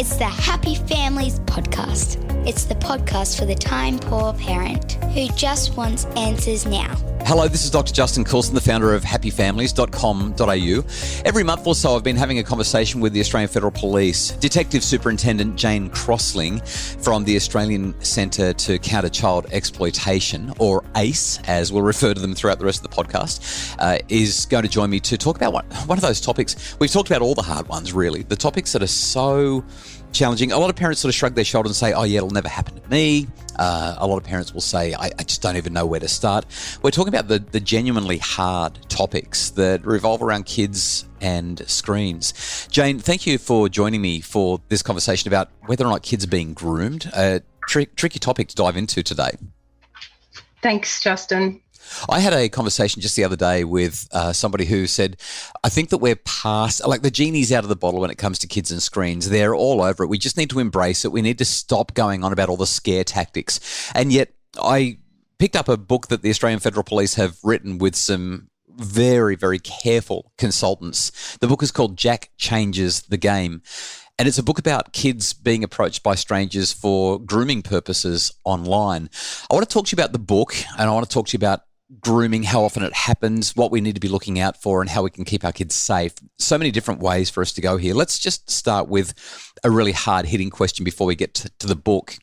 It's the Happy Families podcast. It's the podcast for the time-poor parent who just wants answers now. Hello, this is Dr. Justin Coulson, the founder of happyfamilies.com.au. Every month or so, I've been having a conversation with the Australian Federal Police, Detective Superintendent Jane Crossling from the Australian Centre to Counter Child Exploitation, or ACE, as we'll refer to them throughout the rest of the podcast, is going to join me to talk about one of those topics. We've talked about all the hard ones, really, the topics that are so challenging. A lot of parents sort of shrug their shoulders and say, oh yeah, it'll never happen to me. A lot of parents will say, I just don't even know where to start. We're talking about the genuinely hard topics that revolve around kids and screens. Jane, thank you for joining me for this conversation about whether or not kids are being groomed. Tricky topic to dive into today. Thanks, Justin. I had a conversation just the other day with somebody who said, I think that we're past, like the genie's out of the bottle when it comes to kids and screens. They're all over it. We just need to embrace it. We need to stop going on about all the scare tactics. And yet I picked up a book that the Australian Federal Police have written with some very, very careful consultants. The book is called Jack Changes the Game. And it's a book about kids being approached by strangers for grooming purposes online. I want to talk to you about the book, and I want to talk to you about grooming, how often it happens, what we need to be looking out for, and how we can keep our kids safe. So many different ways for us to go here. Let's just start with a really hard-hitting question before we get to the book.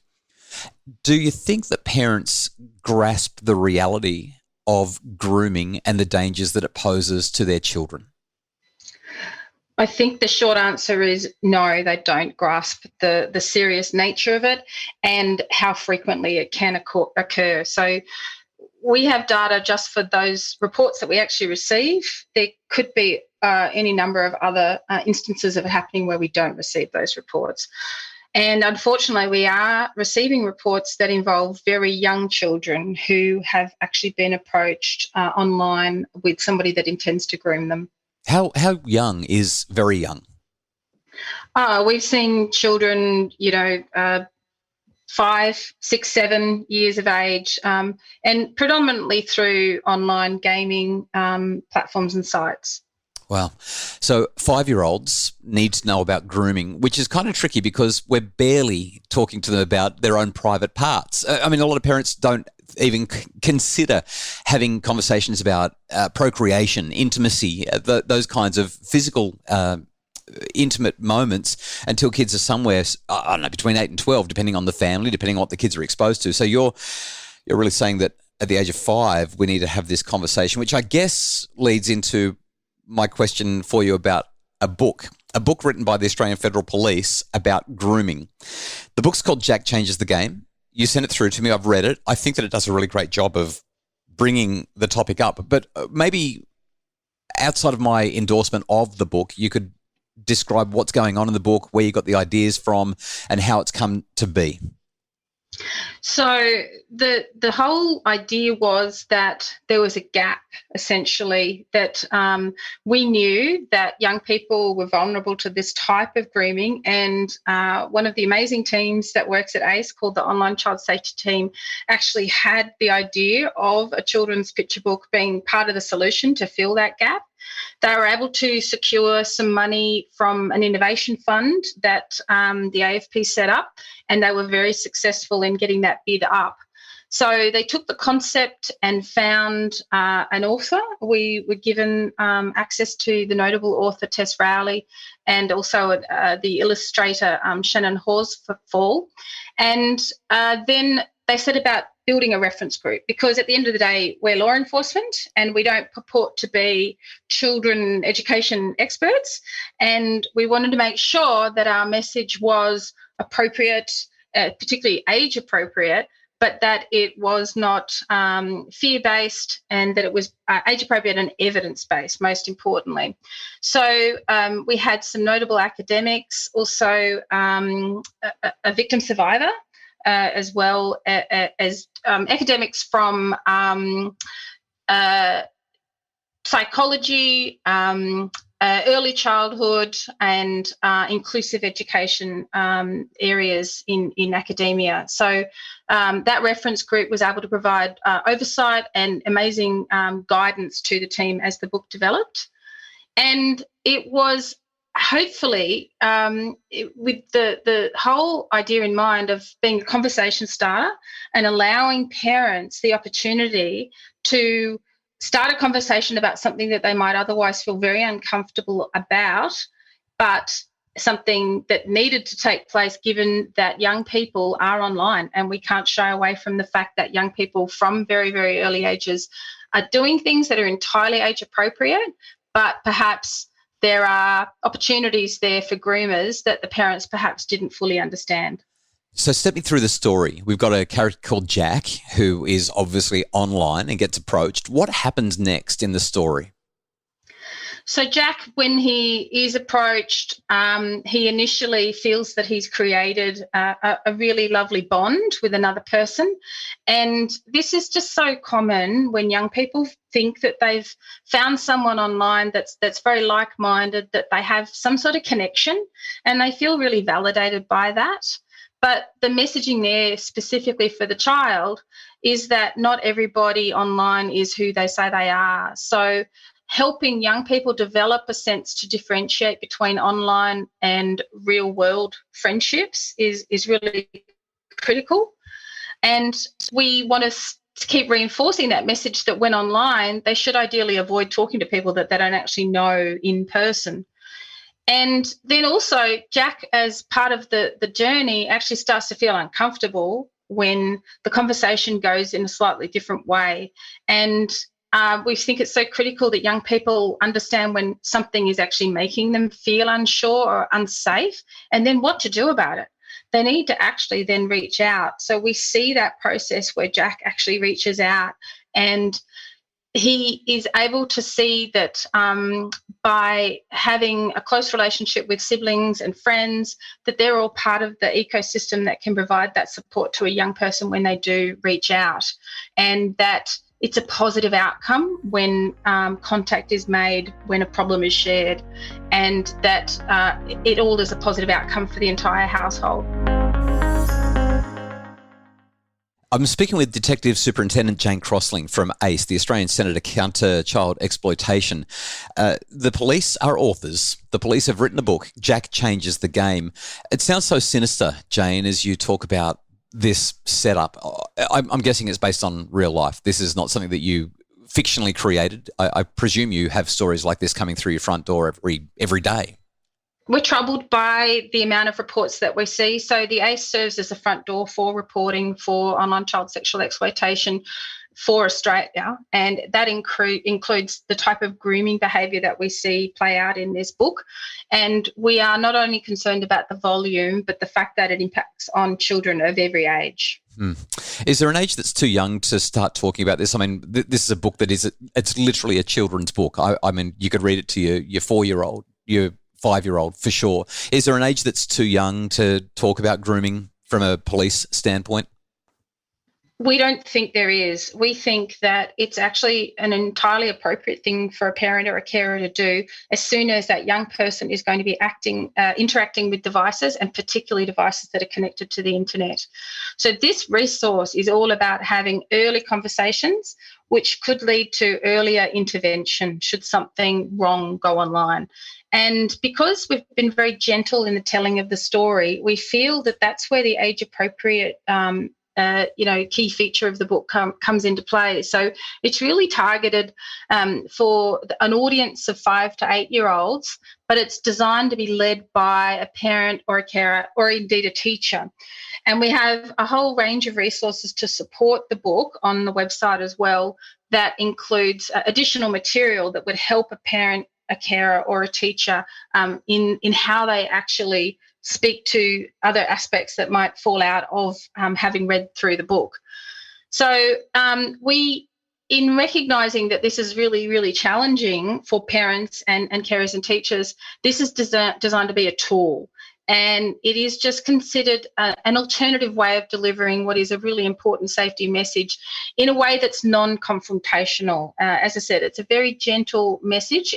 Do you think that parents grasp the reality of grooming and the dangers that it poses to their children? I think the short answer is no, they don't grasp the serious nature of it and how frequently it can occur. So we have data just for those reports that we actually receive. There could be any number of other instances of it happening where we don't receive those reports. And unfortunately, we are receiving reports that involve very young children who have actually been approached online with somebody that intends to groom them. How young is very young? We've seen children, 5, 6, 7 years of age, and predominantly through online gaming platforms and sites. Wow. So 5-year-olds need to know about grooming, which is kind of tricky because we're barely talking to them about their own private parts. I mean, a lot of parents don't even consider having conversations about procreation, intimacy, those kinds of physical intimate moments until kids are somewhere, I don't know, between 8 and 12, depending on the family, depending on what the kids are exposed to. So you're really saying that at the age of 5, we need to have this conversation, which I guess leads into my question for you about a book written by the Australian Federal Police about grooming. The book's called Jack Changes the Game. You sent it through to me. I've read it. I think that it does a really great job of bringing the topic up. But maybe outside of my endorsement of the book, you could describe what's going on in the book, where you got the ideas from, and how it's come to be. So the whole idea was that there was a gap, essentially, that we knew that young people were vulnerable to this type of grooming, and one of the amazing teams that works at ACE, called the Online Child Safety Team, actually had the idea of a children's picture book being part of the solution to fill that gap. They were able to secure some money from an innovation fund that the AFP set up, and they were very successful in getting that bid up. So they took the concept and found an author. We were given access to the notable author Tess Rowley and also the illustrator Shannon Horsfall. And then they set about building a reference group, because at the end of the day, we're law enforcement and we don't purport to be children education experts. And we wanted to make sure that our message was appropriate, particularly age appropriate, but that it was not fear-based, and that it was age-appropriate and evidence-based, most importantly. So we had some notable academics, also a victim survivor, as well as academics from psychology, early childhood, and inclusive education areas in academia. So that reference group was able to provide oversight and amazing guidance to the team as the book developed. And it was hopefully, with the whole idea in mind of being a conversation starter and allowing parents the opportunity to start a conversation about something that they might otherwise feel very uncomfortable about, but something that needed to take place given that young people are online, and we can't shy away from the fact that young people from very, very early ages are doing things that are entirely age appropriate, but perhaps there are opportunities there for groomers that the parents perhaps didn't fully understand. So step me through the story. We've got a character called Jack who is obviously online and gets approached. What happens next in the story? So Jack, when he is approached, he initially feels that he's created a really lovely bond with another person. And this is just so common when young people think that they've found someone online that's very like-minded, that they have some sort of connection, and they feel really validated by that. But the messaging there specifically for the child is that not everybody online is who they say they are. So helping young people develop a sense to differentiate between online and real world friendships is really critical. And we want to keep reinforcing that message that when online, they should ideally avoid talking to people that they don't actually know in person. And then also Jack, as part of the journey, actually starts to feel uncomfortable when the conversation goes in a slightly different way. And we think it's so critical that young people understand when something is actually making them feel unsure or unsafe, and then what to do about it. They need to actually then reach out. So we see that process where Jack actually reaches out, and he is able to see that by having a close relationship with siblings and friends, that they're all part of the ecosystem that can provide that support to a young person when they do reach out, and that it's a positive outcome when contact is made, when a problem is shared, and that it all is a positive outcome for the entire household. I'm speaking with Detective Superintendent Jane Crossling from ACE, the Australian Centre to Counter Child Exploitation. The police are authors. The police have written a book, Jack Changes the Game. It sounds so sinister, Jane, as you talk about this setup. I'm guessing it's based on real life. This is not something that you fictionally created. I presume you have stories like this coming through your front door every day. We're troubled by the amount of reports that we see. So the ACE serves as a front door for reporting for online child sexual exploitation for Australia, and that includes the type of grooming behaviour that we see play out in this book. And we are not only concerned about the volume, but the fact that it impacts on children of every age. Is there an age that's too young to start talking about this? I mean, this is a book that it's literally a children's book. I mean, you could read it to your 4-year-old, your 5-year-old for sure. Is there an age that's too young to talk about grooming from a police standpoint? We don't think there is. We think that it's actually an entirely appropriate thing for a parent or a carer to do as soon as that young person is going to be interacting with devices, and particularly devices that are connected to the internet. So this resource is all about having early conversations, which could lead to earlier intervention should something wrong go online. And because we've been very gentle in the telling of the story, we feel that that's where the age-appropriate key feature of the book comes into play. So it's really targeted for an audience of 5 to 8-year-olds, but it's designed to be led by a parent or a carer or indeed a teacher. And we have a whole range of resources to support the book on the website as well that includes additional material that would help a parent, a carer or a teacher in how they actually speak to other aspects that might fall out of having read through the book. So in recognising that this is really, really challenging for parents and carers and teachers, this is designed to be a tool. And it is just considered an alternative way of delivering what is a really important safety message in a way that's non-confrontational. As I said, it's a very gentle message.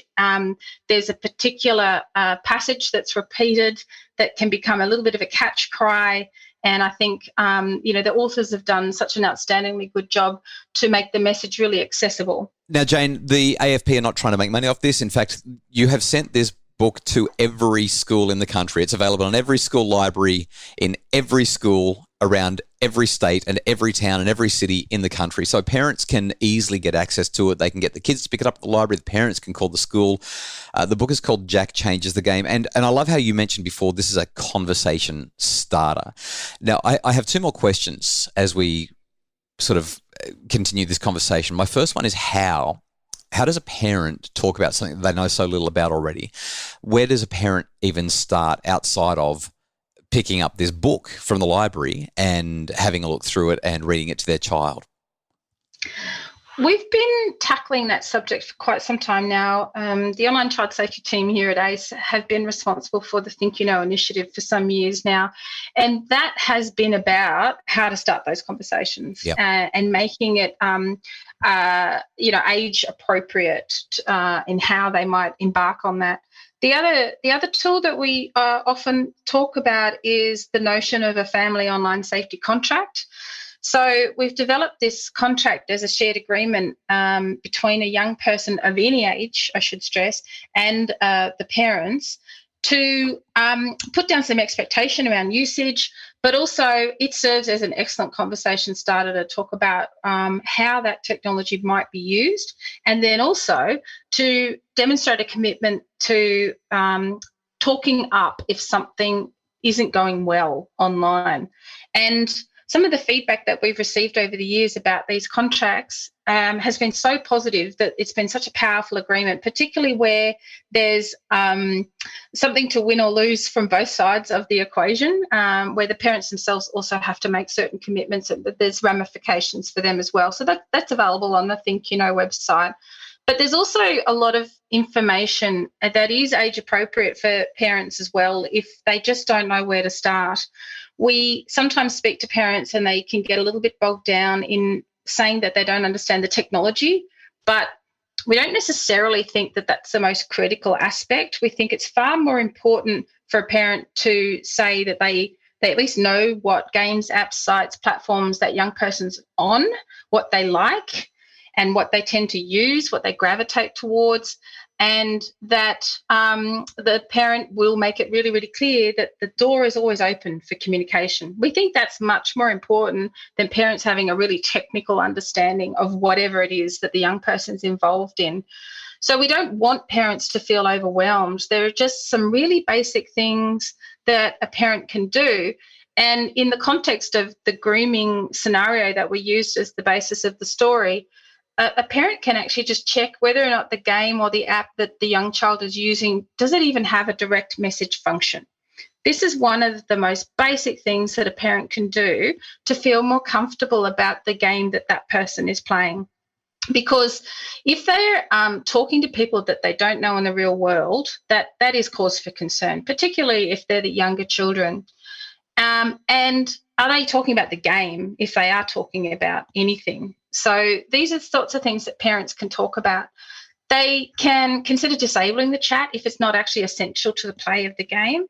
There's a particular passage that's repeated that can become a little bit of a catch cry. And I think, the authors have done such an outstandingly good job to make the message really accessible. Now, Jane, the AFP are not trying to make money off this. In fact, you have sent this book to every school in the country. It's available in every school library, in every school around every state and every town and every city in the country. So parents can easily get access to it. They can get the kids to pick it up at the library. The parents can call the school. The book is called Jack Changes the Game. And I love how you mentioned before, this is a conversation starter. Now, I have two more questions as we sort of continue this conversation. My first one is how does a parent talk about something that they know so little about already? Where does a parent even start outside of picking up this book from the library and having a look through it and reading it to their child? We've been tackling that subject for quite some time now. The online child safety team here at ACE have been responsible for the Think You Know initiative for some years now. And that has been about how to start those conversations. Yep. And making it, age appropriate in how they might embark on that. The other tool that we often talk about is the notion of a family online safety contract. So we've developed this contract as a shared agreement between a young person of any age, I should stress, and the parents to put down some expectation around usage, but also it serves as an excellent conversation starter to talk about how that technology might be used, and then also to demonstrate a commitment to talking up if something isn't going well online. And some of the feedback that we've received over the years about these contracts has been so positive that it's been such a powerful agreement, particularly where there's something to win or lose from both sides of the equation, where the parents themselves also have to make certain commitments and that there's ramifications for them as well. So that's available on the Think You Know website. But there's also a lot of information that is age appropriate for parents as well if they just don't know where to start. We sometimes speak to parents and they can get a little bit bogged down in saying that they don't understand the technology, but we don't necessarily think that that's the most critical aspect. We think it's far more important for a parent to say that they at least know what games, apps, sites, platforms that young person's on, what they like, and what they tend to use, what they gravitate towards, and that the parent will make it really, really clear that the door is always open for communication. We think that's much more important than parents having a really technical understanding of whatever it is that the young person's involved in. So we don't want parents to feel overwhelmed. There are just some really basic things that a parent can do. And in the context of the grooming scenario that we used as the basis of the story, a parent can actually just check whether or not the game or the app that the young child is using, does it even have a direct message function? This is one of the most basic things that a parent can do to feel more comfortable about the game that that person is playing. Because if they're talking to people that they don't know in the real world, that is cause for concern, particularly if they're the younger children. And are they talking about the game if they are talking about anything? So these are the sorts of things that parents can talk about. They can consider disabling the chat if it's not actually essential to the play of the game.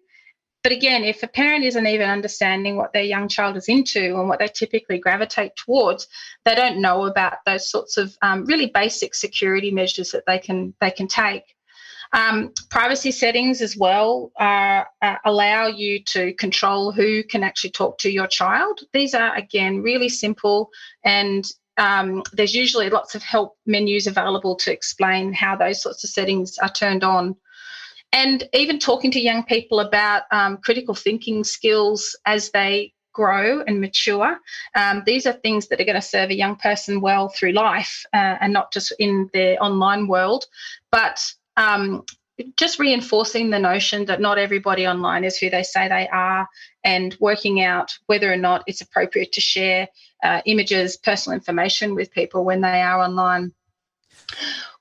But again, if a parent isn't even understanding what their young child is into and what they typically gravitate towards, they don't know about those sorts of really basic security measures that they can take. Privacy settings as well allow you to control who can actually talk to your child. These are, again, really simple, and there's usually lots of help menus available to explain how those sorts of settings are turned on. And even talking to young people about critical thinking skills as they grow and mature. These are things that are going to serve a young person well through life and not just in their online world. But just reinforcing the notion that not everybody online is who they say they are, and working out whether or not it's appropriate to share images, personal information with people when they are online.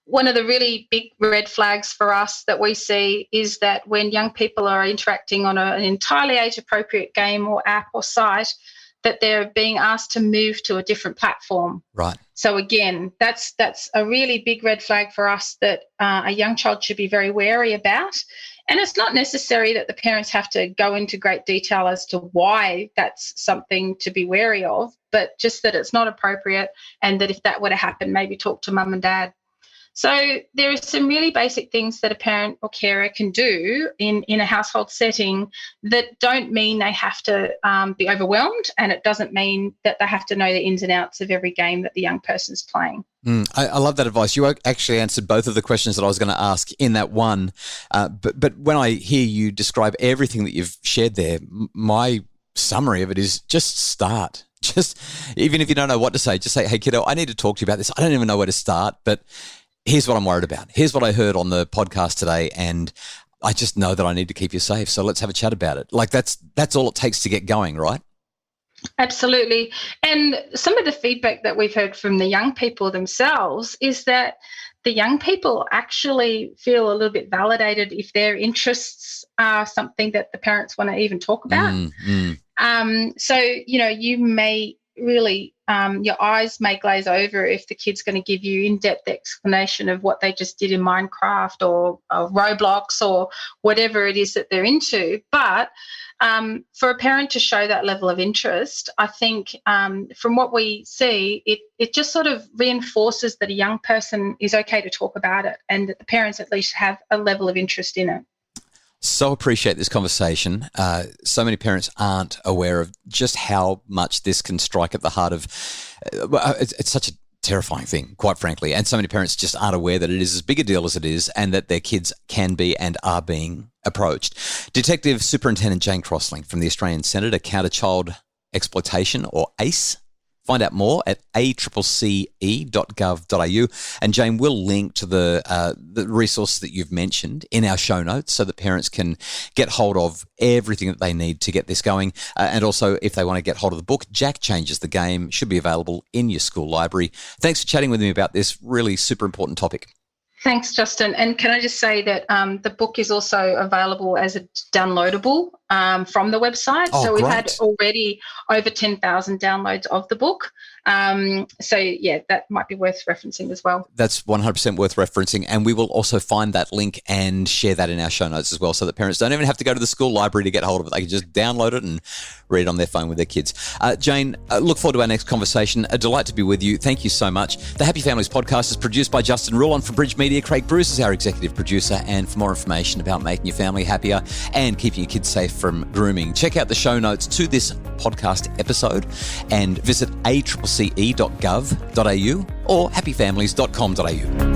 One of the really big red flags for us that we see is that when young people are interacting on an entirely age-appropriate game or app or site, that they're being asked to move to a different platform. Right. So again, that's a really big red flag for us that a young child should be very wary about. And it's not necessary that the parents have to go into great detail as to why that's something to be wary of, but just that it's not appropriate, and that if that were to happen, maybe talk to mum and dad. So there are some really basic things that a parent or carer can do in a household setting that don't mean they have to be overwhelmed, and it doesn't mean that they have to know the ins and outs of every game that the young person's playing. I love that advice. You actually answered both of the questions that I was going to ask in that one. But when I hear you describe everything that you've shared there, my summary of it is just start. Just even if you don't know what to say, just say, hey, kiddo, I need to talk to you about this. I don't even know where to start, but here's what I'm worried about. Here's what I heard on the podcast today, and I just know that I need to keep you safe. So let's have a chat about it. Like that's all it takes to get going, right? Absolutely. And some of the feedback that we've heard from the young people themselves is that the young people actually feel a little bit validated if their interests are something that the parents want to even talk about. So, you may really, your eyes may glaze over if the kid's going to give you in-depth explanation of what they just did in Minecraft or Roblox or whatever it is that they're into. But for a parent to show that level of interest, I think from what we see, it just sort of reinforces that a young person is okay to talk about it and that the parents at least have a level of interest in it. So appreciate this conversation. So many parents aren't aware of just how much this can strike at the heart of it's such a terrifying thing, quite frankly. And so many parents just aren't aware that it is as big a deal as it is and that their kids can be and are being approached. Detective Superintendent Jane Crossling from the Australian Centre to Counter Child Exploitation, or ACE. Find out more at accce.gov.au. And Jane will link to the resource that you've mentioned in our show notes so that parents can get hold of everything that they need to get this going. And also, if they want to get hold of the book, Jack Changes the Game, should be available in your school library. Thanks for chatting with me about this really super important topic. Thanks, Justin. And can I just say that the book is also available as a downloadable from the website. Oh, so we've great. had already over 10,000 downloads of the book. That might be worth referencing as well. That's 100% worth referencing. And we will also find that link and share that in our show notes as well so that parents don't even have to go to the school library to get hold of it. They can just download it and read it on their phone with their kids. Jane, look forward to our next conversation. A delight to be with you. Thank you so much. The Happy Families podcast is produced by Justin Rulon for Bridge Media. Craig Bruce is our executive producer. And for more information about making your family happier and keeping your kids safe from grooming, check out the show notes to this podcast episode and visit accce.gov.au or happyfamilies.com.au.